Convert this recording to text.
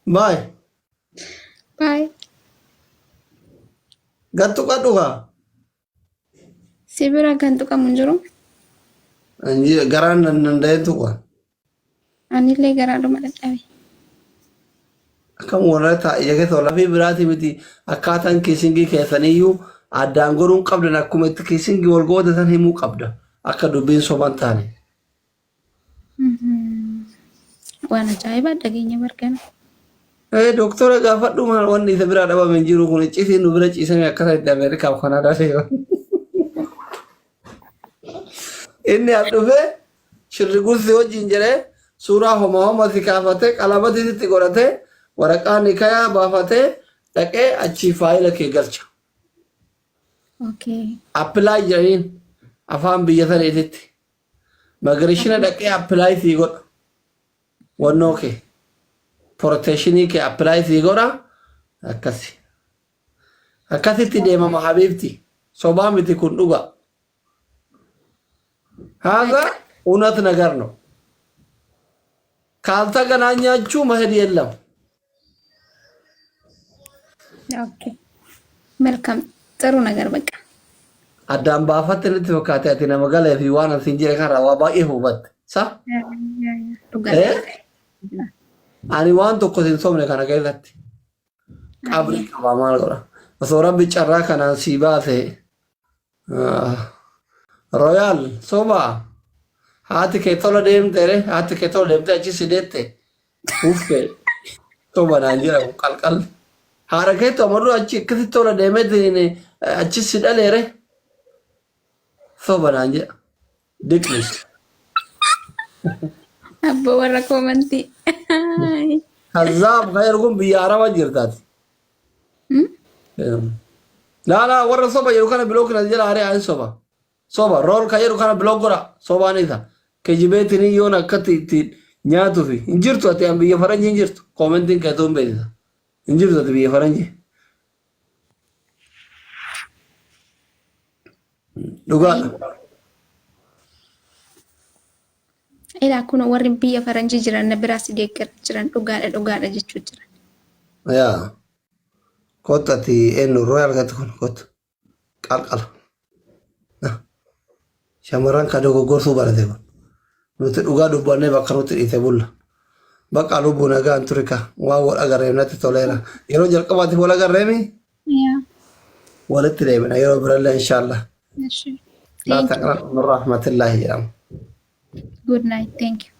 Baay, Bye. gattu qadhugaa. Sibira kan tuqa munjuru. Garaan danda'e tuqa. Anillee garaadhuma dadhabe. Akkam warra taa'ee keessa laafii biraati miti akkaataan kiisingii keessaniyyuu addaan goruun qabdan akkuma itti kiisingii wal qoodatan himuu qabda. Akka dubbiin soban taane. Waan ajaa'ibaa dhageenya bargana. Doktora gaafadhu maal wanni isa biraa dhabame hin jiru kun icciitiin nu bira ciisanii akkasa itti Ameerikaaf Kanaadaa seeran. Inni as dhufee shirri gursi wajjin jedhee suuraa homaa si kaafatee qalamatitti godhatee waraqaa nikayaa baafatee dhaqee achii faayila kee galcha. Okay. Appilaayi jedhaniin afaan biyya saniititti. Magarishina dhaqee appilaayi sii godha. Wannoo kee. Proteeshinii kee appilaayi sii godha. Akkasi. Akkasitti deemama habiibti. Sobaa miti kun dhuga. Haadha unat nagarno. Kaalta ganaa nyaachuu mahadi yeellam. Okay. Welcome. ጥሩ ነገር በቃ Addaan baafatte nutti fakkaate ati nama galee fi waan asiin jire kan waa baay'ee hubatte. Sa? Ani waan tokko hin somne kana keessatti. Qabri qabaa maal godha. Osoo rabbi carraa kanaan sii baase. Royaal sobaa. Haati kee tola deemtere haati kee tola deemte achi si deette. Uffee. Soba naan jira qalqal. Haara keetu amarru achi akkasitti tola deemee achi si dhaleere. Soba naan jira. Diqlis. abbo warra komantii. Hazaab khayr kun biyya araba jirtaati. Laa warra soba yeroo kana bilookina jala haree aan soba. Soba rool ka yeroo kana bilook godha sobaan isa. Kejibeetiin yoon akkatti ittiin nyaatu fi hin jirtu ati an biyya faranjii hin jirtu. Koomentiin keetuu hin beeksisa. Hin jirtu ati biyya faranjii. Dhugaadha. Ilaa kun warri biyya faranjii jiran na biraas deeggar jiran dhugaadha jechuu jiran. Yaa. Kottu ati eenyu royaal gati kun kottu. Qalqala. Shamarran ka dogoggorsuu barate kun. Nuti dhugaa dubbannee bakka nuti dhiite bulla. Bakka lubbuu nagaan turika waan wal agarreef natti toleera. Yeroo jalqabaatiif wal agarreemi Yeah. walitti deebina yeroo birallee inshallah. Sure. Laa taqnatu min rahmatillahi jedhama. Good night. Thank you.